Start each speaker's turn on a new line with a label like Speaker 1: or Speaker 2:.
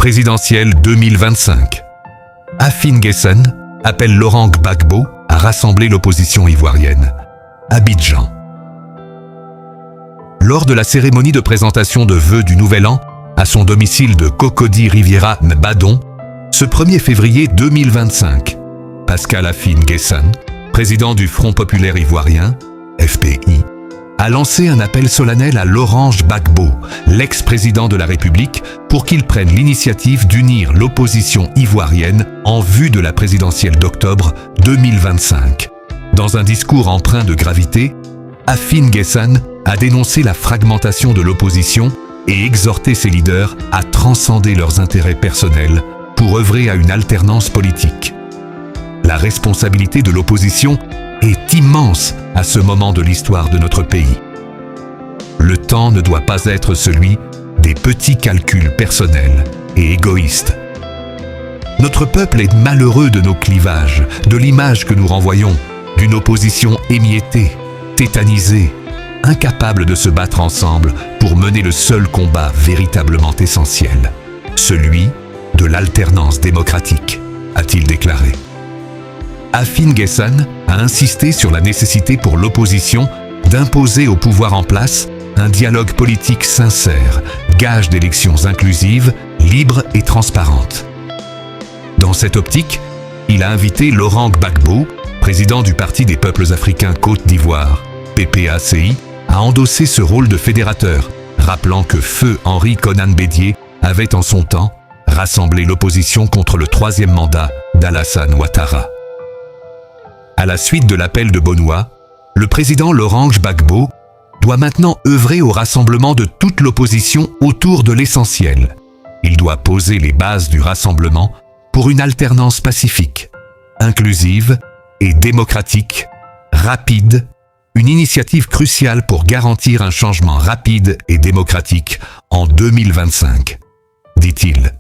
Speaker 1: présidentielle 2025. Afin Guessan appelle Laurent Gbagbo à rassembler l'opposition ivoirienne. Abidjan. Lors de la cérémonie de présentation de vœux du Nouvel An, à son domicile de Cocody Riviera Mbadon, ce 1er février 2025, Pascal Afin Guessan, président du Front populaire ivoirien, FPI, a lancé un appel solennel à Laurent Gbagbo, l'ex-président de la République, pour qu'il prenne l'initiative d'unir l'opposition ivoirienne en vue de la présidentielle d'octobre 2025. Dans un discours empreint de gravité, Afin Guessan a dénoncé la fragmentation de l'opposition et exhorté ses leaders à transcender leurs intérêts personnels pour œuvrer à une alternance politique. La responsabilité de l'opposition est immense à ce moment de l'histoire de notre pays. Le temps ne doit pas être celui des petits calculs personnels et égoïstes. Notre peuple est malheureux de nos clivages, de l'image que nous renvoyons, d'une opposition émiettée, tétanisée, incapable de se battre ensemble pour mener le seul combat véritablement essentiel, celui de l'alternance démocratique, a-t-il déclaré. Afin Guessan a insisté sur la nécessité pour l'opposition d'imposer au pouvoir en place un dialogue politique sincère, gage d'élections inclusives, libres et transparentes. Dans cette optique, il a invité Laurent Gbagbo, président du Parti des peuples africains Côte d'Ivoire, PPACI, à endosser ce rôle de fédérateur, rappelant que feu Henri Konan Bédié avait en son temps rassemblé l'opposition contre le 3e mandat d'Alassane Ouattara. À la suite de l'appel de Benoît, le président Laurent Gbagbo doit maintenant œuvrer au rassemblement de toute l'opposition autour de l'essentiel. Il doit poser les bases du rassemblement pour une alternance pacifique, inclusive et démocratique, rapide, une initiative cruciale pour garantir un changement rapide et démocratique en 2025, dit-il.